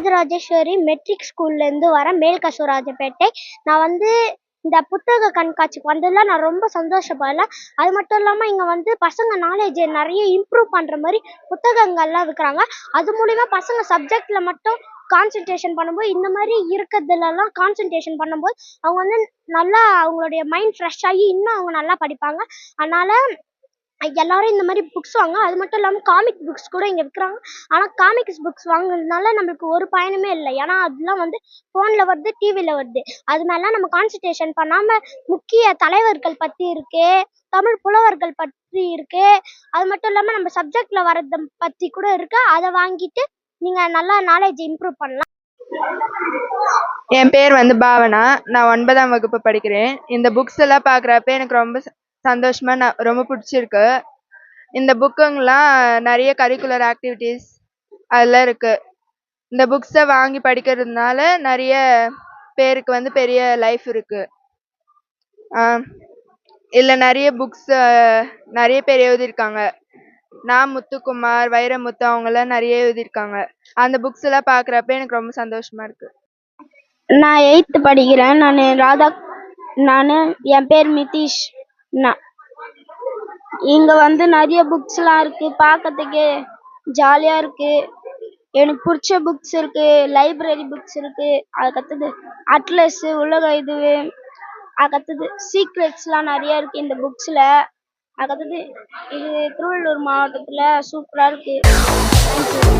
Rajarajeswari matric ஸ்கூல்லேருந்து வரேன், மேல்கசூராஜபேட்டை. நான் வந்து இந்த புத்தக கண்காட்சிக்கு வந்ததில் நான் ரொம்ப சந்தோஷப்படல. அது மட்டும் இல்லாமல் இங்கே வந்து பசங்க நாலேஜை நிறைய இம்ப்ரூவ் பண்ணுற மாதிரி புத்தகங்கள்லாம் விற்கிறாங்க. அது மூலிமா பசங்க சப்ஜெக்டில் மட்டும் கான்சன்ட்ரேஷன் பண்ணும்போது, இந்த மாதிரி இருக்கிறதுலலாம் கான்சன்ட்ரேஷன் பண்ணும்போது அவங்க வந்து நல்லா அவங்களுடைய மைண்ட் ஃப்ரெஷ் ஆகி இன்னும் அவங்க நல்லா படிப்பாங்க. அதனால் எல்லாரும் இந்த மாதிரி புக்ஸ் வாங்க. அது மட்டும் இல்லாமல் காமிக் புக்ஸ் கூட இங்கே விற்கிறாங்க. ஆனால் காமிக்ஸ் புக்ஸ் வாங்குறதுனால நம்மளுக்கு ஒரு பயனுமே இல்லை. ஏன்னா அதெல்லாம் வந்து ஃபோனில் வருது, டிவியில் வருது. அது மேலாம் நம்ம கான்சன்ட்ரேஷன் பண்ணாமல் முக்கிய தலைவர்கள் பற்றி இருக்கு, தமிழ் புலவர்கள் பற்றி இருக்கு, அது மட்டும் இல்லாமல் நம்ம சப்ஜெக்டில் வர்றதை பற்றி கூட இருக்கு. அதை வாங்கிட்டு நீங்கள் நல்லா நாலேஜ் இம்ப்ரூவ் பண்ணலாம். என் பேர் வந்து பாவனா. நான் 9ஆம் வகுப்பு படிக்கிறேன். இந்த புக்ஸ் எல்லாம் பார்க்குறப்ப எனக்கு ரொம்ப சந்தோஷமா ரொம்ப பிடிச்சிருக்கு. இந்த புக்குங்கெல்லாம் நிறைய கரிக்குலர் ஆக்டிவிட்டீஸ் அதெல்லாம் இருக்கு. இந்த புக்ஸை வாங்கி படிக்கிறதுனால நிறைய பேருக்கு வந்து பெரிய லைஃப் இருக்கு. இதில் நிறைய புக்ஸ் நிறைய பேர் எழுதியிருக்காங்க. முத்துக்குமார், வைரமுத்து அவங்கெல்லாம் நிறைய எழுதியிருக்காங்க. அந்த புக்ஸ் எல்லாம் பார்க்குறப்ப எனக்கு ரொம்ப சந்தோஷமா இருக்கு. நான் 8th படிக்கிறேன். என் பேர் மிதிஷ். இங்கே வந்து நிறைய புக்ஸ்லாம் இருக்குது, பார்க்கறதுக்கே ஜாலியாக இருக்குது. எனக்கு பிடிச்ச புக்ஸ் இருக்குது, லைப்ரரி புக்ஸ் இருக்குது. அதுக்கடுத்தது அட்லஸ்ஸு, உலக இதுவு, அதுக்கடுத்தது சீக்ரெட்ஸ்லாம் நிறையா இருக்குது இந்த புக்ஸில். அதுக்கடுத்தது இது திருவள்ளூர் மாவட்டத்தில் சூப்பராக இருக்குது. தேங்க்யூ.